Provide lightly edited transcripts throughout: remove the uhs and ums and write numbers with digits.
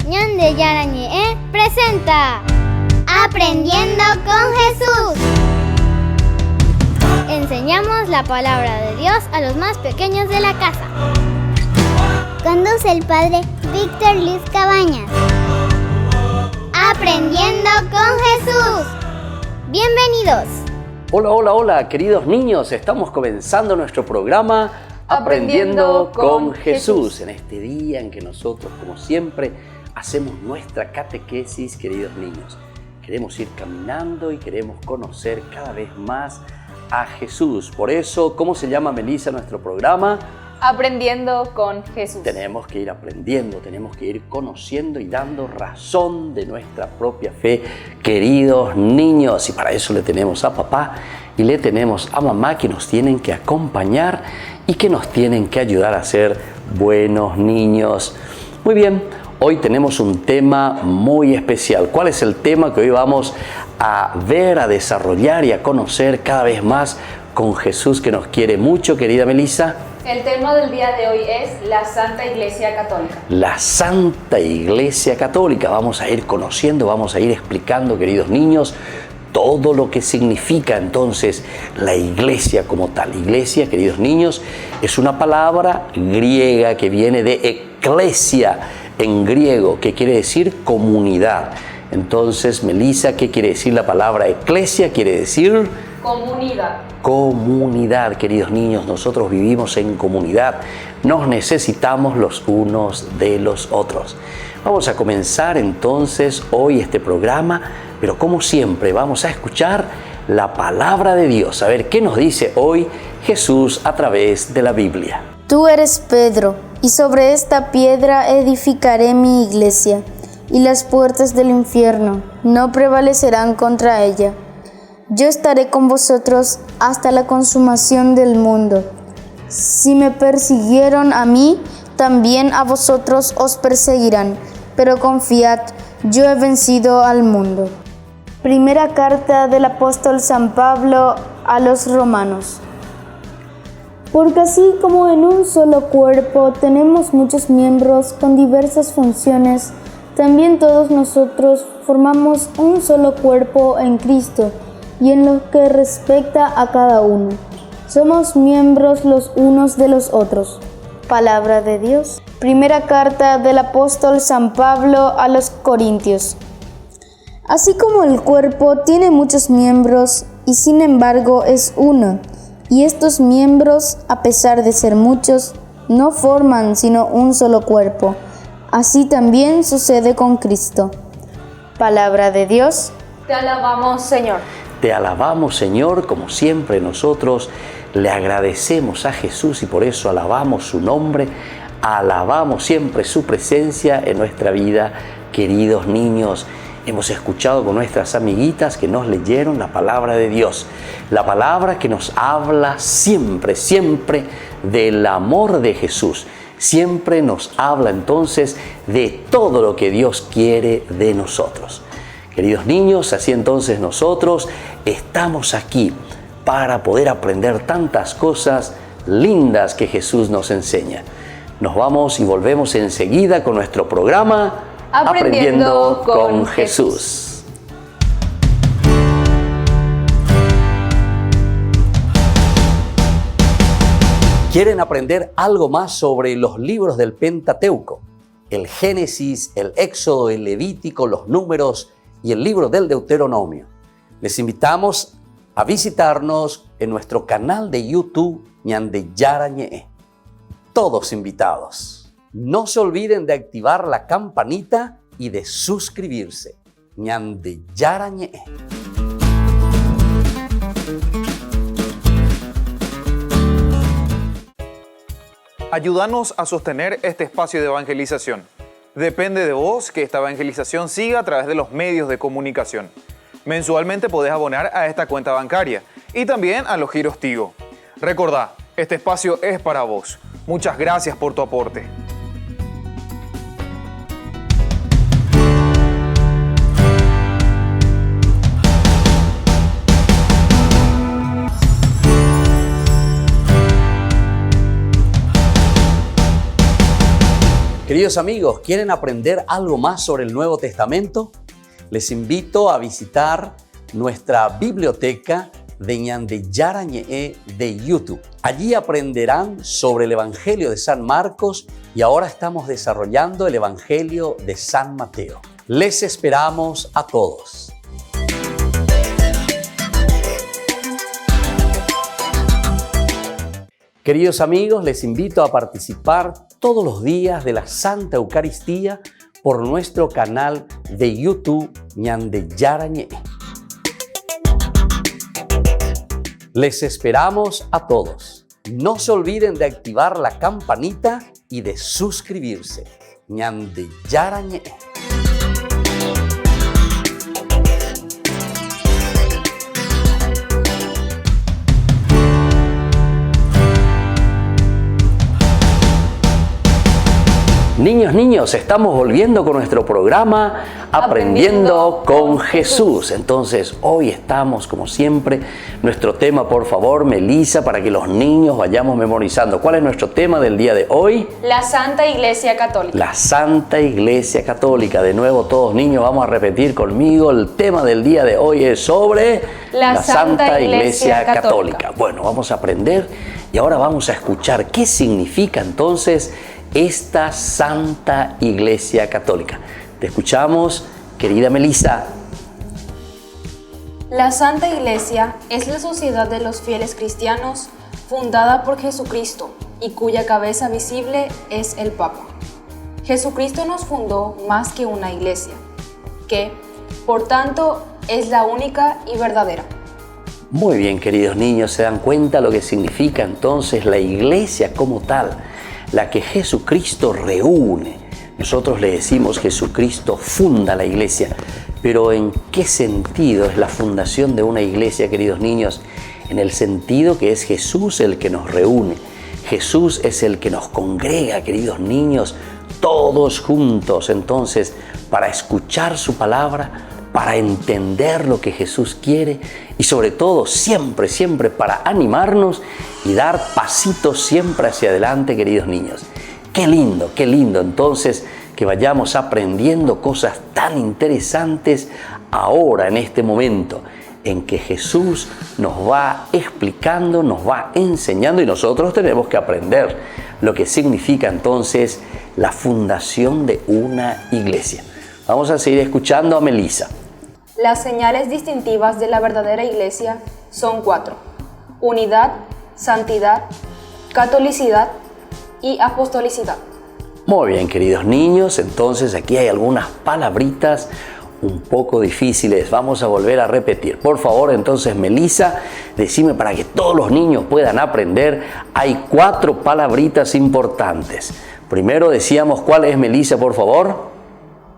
Ñande Yarañe presenta Aprendiendo con Jesús. Enseñamos la palabra de Dios a los más pequeños de la casa. Conduce el padre Víctor Luis Cabañas. Aprendiendo con Jesús. Bienvenidos. Hola, queridos niños. Estamos comenzando nuestro programa Aprendiendo con Jesús. En este día en que nosotros, como siempre, hacemos nuestra catequesis, queridos niños. Queremos ir caminando y queremos conocer cada vez más a Jesús. Por eso, ¿cómo se llama, Melissa, nuestro programa? Aprendiendo con Jesús. Tenemos que ir aprendiendo, tenemos que ir conociendo y dando razón de nuestra propia fe, queridos niños. Y para eso le tenemos a papá y le tenemos a mamá, que nos tienen que acompañar y que nos tienen que ayudar a ser buenos niños. Muy bien, hoy tenemos un tema muy especial. ¿Cuál es el tema que hoy vamos a ver, a desarrollar y a conocer cada vez más con Jesús, que nos quiere mucho, querida Melissa? El tema del día de hoy es la Santa Iglesia Católica. La Santa Iglesia Católica. Vamos a ir conociendo, vamos a ir explicando, queridos niños, todo lo que significa entonces la iglesia como tal. Iglesia, queridos niños, es una palabra griega que viene de eclesia en griego, que quiere decir comunidad. Entonces, Melissa, ¿qué quiere decir la palabra eclesia? Quiere decir comunidad. Comunidad, queridos niños, nosotros vivimos en comunidad, nos necesitamos los unos de los otros. Vamos a comenzar entonces hoy este programa, pero como siempre vamos a escuchar la palabra de Dios, a ver qué nos dice hoy Jesús a través de la Biblia. Tú eres Pedro, y sobre esta piedra edificaré mi iglesia, y las puertas del infierno no prevalecerán contra ella. Yo estaré con vosotros hasta la consumación del mundo. Si me persiguieron a mí, también a vosotros os perseguirán, pero confiad, yo he vencido al mundo. Primera carta del apóstol San Pablo a los romanos. Porque así como en un solo cuerpo tenemos muchos miembros con diversas funciones, también todos nosotros formamos un solo cuerpo en Cristo, y en lo que respecta a cada uno, somos miembros los unos de los otros. Palabra de Dios. Primera carta del apóstol San Pablo a los Corintios. Así como el cuerpo tiene muchos miembros y sin embargo es uno, y estos miembros, a pesar de ser muchos, no forman sino un solo cuerpo, así también sucede con Cristo. Palabra de Dios. Te alabamos, Señor. Te alabamos, Señor, como siempre nosotros le agradecemos a Jesús y por eso alabamos su nombre, alabamos siempre su presencia en nuestra vida, queridos niños. Hemos escuchado con nuestras amiguitas que nos leyeron la palabra de Dios, la palabra que nos habla siempre del amor de Jesús. Siempre nos habla entonces de todo lo que Dios quiere de nosotros. Queridos niños, así entonces nosotros estamos aquí para poder aprender tantas cosas lindas que Jesús nos enseña. Nos vamos y volvemos enseguida con nuestro programa Aprendiendo con Jesús. ¿Quieren aprender algo más sobre los libros del Pentateuco? El Génesis, el Éxodo, el Levítico, los Números y el libro del Deuteronomio. Les invitamos a visitarnos en nuestro canal de YouTube Ñande Yarañe. Todos invitados. No se olviden de activar la campanita y de suscribirse. Ñande Yarañe. Ayúdanos a sostener este espacio de evangelización. Depende de vos que esta evangelización siga a través de los medios de comunicación. Mensualmente podés abonar a esta cuenta bancaria y también a los giros Tigo. Recordá, este espacio es para vos. Muchas gracias por tu aporte. Queridos Queridos amigos, ¿quieren aprender algo más sobre el Nuevo Testamento? Les invito a visitar nuestra biblioteca de Ñande Yarañe de YouTube. Allí aprenderán sobre el Evangelio de San Marcos y ahora estamos desarrollando el Evangelio de San Mateo. Les esperamos a todos. Queridos amigos, les invito a participar todos los días de la Santa Eucaristía por nuestro canal de YouTube Ñande Yarañe. Les esperamos a todos. No se olviden de activar la campanita y de suscribirse. Ñande Yarañe. Niños, estamos volviendo con nuestro programa Aprendiendo con Jesús. Entonces, hoy estamos, como siempre, nuestro tema, por favor, Melissa, para que los niños vayamos memorizando. ¿Cuál es nuestro tema del día de hoy? La Santa Iglesia Católica. La Santa Iglesia Católica. De nuevo, todos niños, vamos a repetir conmigo. El tema del día de hoy es sobre la Santa Iglesia Católica. Bueno, vamos a aprender y ahora vamos a escuchar qué significa entonces esta Santa Iglesia Católica. Te escuchamos, querida Melissa. La Santa Iglesia es la sociedad de los fieles cristianos fundada por Jesucristo y cuya cabeza visible es el Papa. Jesucristo nos fundó más que una iglesia, que, por tanto, es la única y verdadera. Muy bien, queridos niños, ¿se dan cuenta lo que significa entonces la iglesia como tal? La que Jesucristo reúne. Nosotros le decimos Jesucristo funda la iglesia, pero ¿en qué sentido es la fundación de una iglesia, queridos niños? En el sentido que es Jesús el que nos reúne. Jesús es el que nos congrega, queridos niños, todos juntos. Entonces, para escuchar su palabra, para entender lo que Jesús quiere y sobre todo siempre para animarnos y dar pasitos siempre hacia adelante, queridos niños. Qué lindo entonces que vayamos aprendiendo cosas tan interesantes ahora en este momento en que Jesús nos va explicando, nos va enseñando y nosotros tenemos que aprender lo que significa entonces la fundación de una iglesia. Vamos a seguir escuchando a Melissa. Las señales distintivas de la verdadera iglesia son 4: unidad, santidad, catolicidad y apostolicidad. Muy bien, queridos niños, entonces aquí hay algunas palabritas un poco difíciles. Vamos a volver a repetir. Por favor, entonces, Melissa, decime para que todos los niños puedan aprender. Hay 4 palabritas importantes. Primero decíamos, ¿cuál es, Melissa, por favor?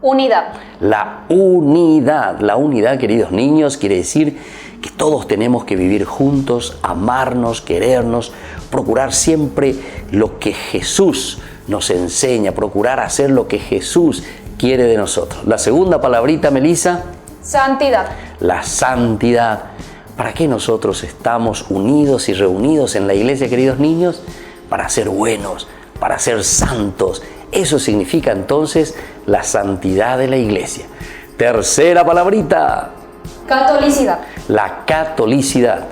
Unidad. La unidad, queridos niños, quiere decir que todos tenemos que vivir juntos, amarnos, querernos, procurar siempre lo que Jesús nos enseña, procurar hacer lo que Jesús quiere de nosotros. La segunda palabrita, Melissa. Santidad. La santidad. ¿Para qué nosotros estamos unidos y reunidos en la iglesia, queridos niños? Para ser buenos, para ser santos. Eso significa entonces la santidad de la iglesia. Tercera palabrita. Catolicidad. La catolicidad.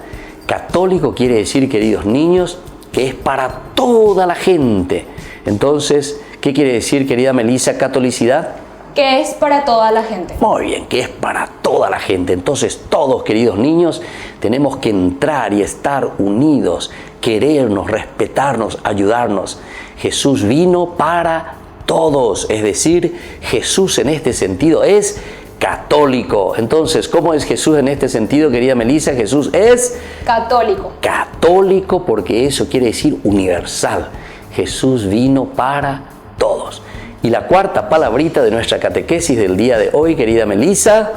Católico quiere decir, queridos niños, que es para toda la gente. Entonces, ¿qué quiere decir, querida Melissa, catolicidad? Que es para toda la gente. Muy bien, que es para toda la gente. Entonces, todos, queridos niños, tenemos que entrar y estar unidos, querernos, respetarnos, ayudarnos. Jesús vino para todos, es decir, Jesús en este sentido es católico. Entonces, ¿cómo es Jesús en este sentido, querida Melissa? Jesús es católico. Católico porque eso quiere decir universal. Jesús vino para todos. Y la cuarta palabrita de nuestra catequesis del día de hoy, querida Melissa.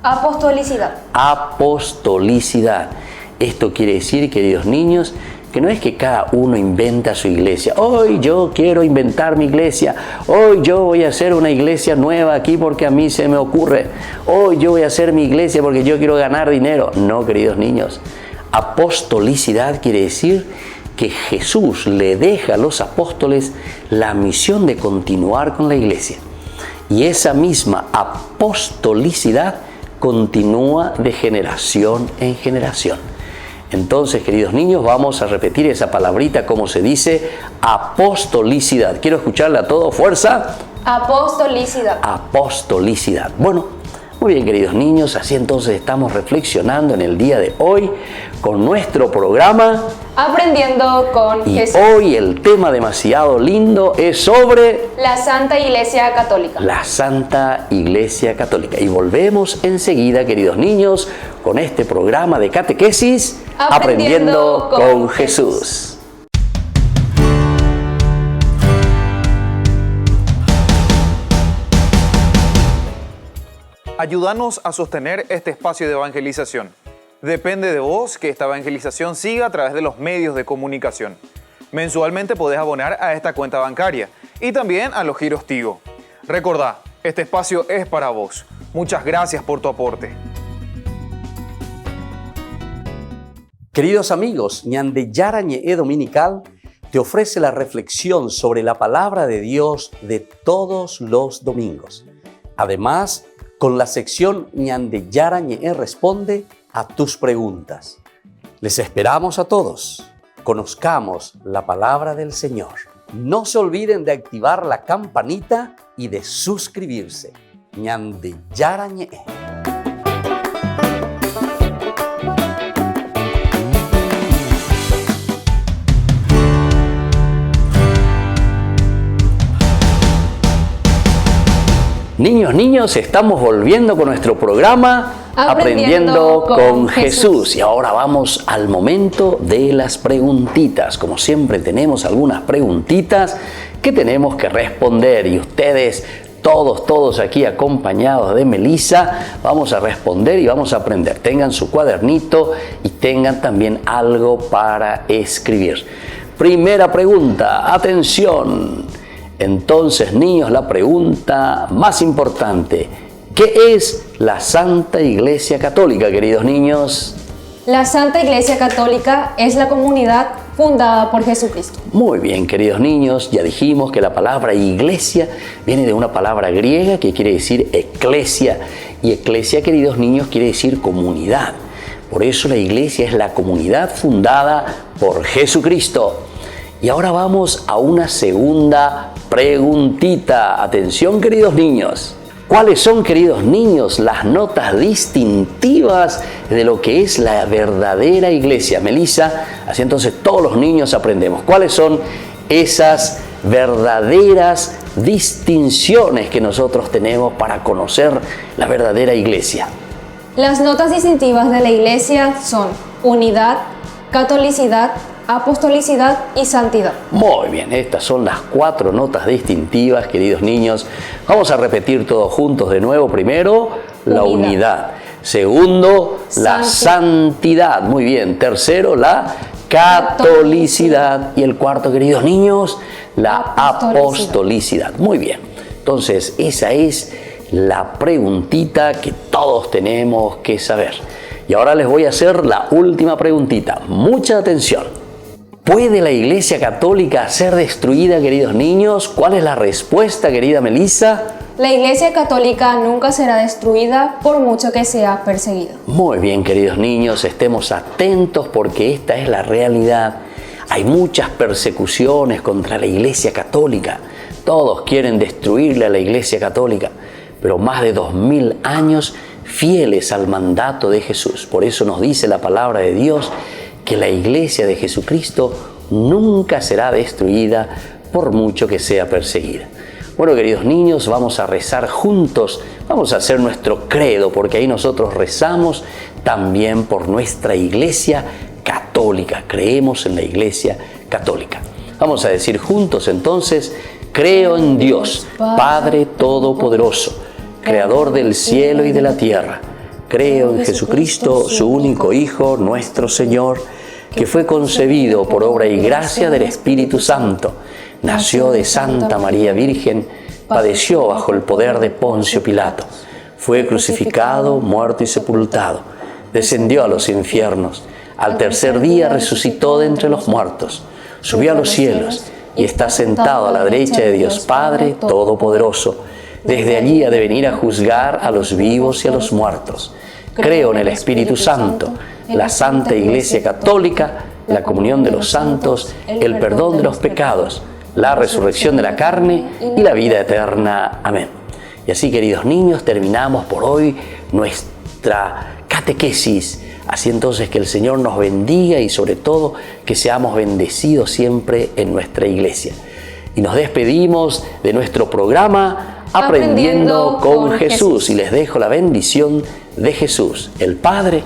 Apostolicidad. Apostolicidad. Esto quiere decir, queridos niños, que no es que cada uno inventa su iglesia. Hoy yo quiero inventar mi iglesia. Hoy yo voy a hacer una iglesia nueva aquí porque a mí se me ocurre. Hoy yo voy a hacer mi iglesia porque yo quiero ganar dinero. No, queridos niños. Apostolicidad quiere decir que Jesús le deja a los apóstoles la misión de continuar con la iglesia. Y esa misma apostolicidad continúa de generación en generación. Entonces, queridos niños, vamos a repetir esa palabrita, como se dice, apostolicidad. Quiero escucharla a todo fuerza. Apostolicidad. Apostolicidad. Bueno, muy bien, queridos niños, así entonces estamos reflexionando en el día de hoy con nuestro programa Aprendiendo con y Jesús. hoy el tema demasiado lindo es sobre La Santa Iglesia Católica. la Santa Iglesia Católica. Y volvemos enseguida, queridos niños, con este programa de catequesis Aprendiendo con Jesús. Ayúdanos a sostener este espacio de evangelización. Depende de vos que esta evangelización siga a través de los medios de comunicación. Mensualmente podés abonar a esta cuenta bancaria y también a los giros Tigo. Recordá, este espacio es para vos. Muchas gracias por tu aporte. Queridos amigos, Ñande Yarañe Dominical te ofrece la reflexión sobre la palabra de Dios de todos los domingos. Además, con la sección Ñande Yarañe responde a tus preguntas. Les esperamos a todos. Conozcamos la palabra del Señor. No se olviden de activar la campanita y de suscribirse. Ñande Yarañe. Niños, estamos volviendo con nuestro programa Aprendiendo con Jesús. Y ahora vamos al momento de las preguntitas. Como siempre tenemos algunas preguntitas que tenemos que responder y ustedes, todos aquí acompañados de Melissa, vamos a responder y vamos a aprender. Tengan su cuadernito y tengan también algo para escribir. Primera pregunta, atención. Entonces, niños, la pregunta más importante, ¿qué es la Santa Iglesia Católica, queridos niños? La Santa Iglesia Católica es la comunidad fundada por Jesucristo. Muy bien, queridos niños, ya dijimos que la palabra iglesia viene de una palabra griega que quiere decir eclesia, y eclesia, queridos niños, quiere decir comunidad. Por eso la iglesia es la comunidad fundada por Jesucristo. Y ahora vamos a una segunda preguntita. Atención, queridos niños. ¿Cuáles son, queridos niños, las notas distintivas de lo que es la verdadera iglesia? Melissa, así entonces todos los niños aprendemos. ¿Cuáles son esas verdaderas distinciones que nosotros tenemos para conocer la verdadera iglesia? Las notas distintivas de la iglesia son unidad, catolicidad, apostolicidad y santidad. Muy bien, estas son las 4 notas distintivas, queridos niños. Vamos a repetir todos juntos de nuevo. Primero, la unidad. Segundo, la santidad. Muy bien. Tercero, la catolicidad. Y el cuarto, queridos niños, la apostolicidad. Muy bien. Entonces, esa es la preguntita que todos tenemos que saber. Y ahora les voy a hacer la última preguntita. Mucha atención. ¿Puede la Iglesia Católica ser destruida, queridos niños? ¿Cuál es la respuesta, querida Melissa? La Iglesia Católica nunca será destruida por mucho que sea perseguida. Muy bien, queridos niños, estemos atentos porque esta es la realidad. Hay muchas persecuciones contra la Iglesia Católica. Todos quieren destruirle a la Iglesia Católica, pero más de 2000 años fieles al mandato de Jesús. Por eso nos dice la palabra de Dios que la Iglesia de Jesucristo nunca será destruida por mucho que sea perseguida. Bueno, queridos niños, vamos a rezar juntos, vamos a hacer nuestro credo, porque ahí nosotros rezamos también por nuestra Iglesia Católica. Creemos en la Iglesia Católica. Vamos a decir juntos entonces: creo en Dios, Padre Todopoderoso, Creador del cielo y de la tierra. Creo en Jesucristo, su único Hijo, nuestro Señor, que fue concebido por obra y gracia del Espíritu Santo. Nació de Santa María Virgen, padeció bajo el poder de Poncio Pilato. Fue crucificado, muerto y sepultado. Descendió a los infiernos. Al tercer día resucitó de entre los muertos, subió a los cielos y está sentado a la derecha de Dios Padre Todopoderoso. Desde allí ha de venir a juzgar a los vivos y a los muertos. Creo en el Espíritu Santo, la Santa Iglesia Católica, la comunión de los santos, el perdón de los pecados, la resurrección de la carne y la vida eterna. Amén. Y así, queridos niños, terminamos por hoy nuestra catequesis. Así entonces, que el Señor nos bendiga y sobre todo que seamos bendecidos siempre en nuestra iglesia. Y nos despedimos de nuestro programa Aprendiendo con Jesús. Y les dejo la bendición de Jesús, el Padre,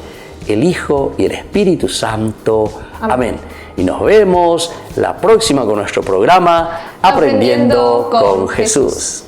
el Hijo y el Espíritu Santo. Amén. Y nos vemos la próxima con nuestro programa Aprendiendo con Jesús.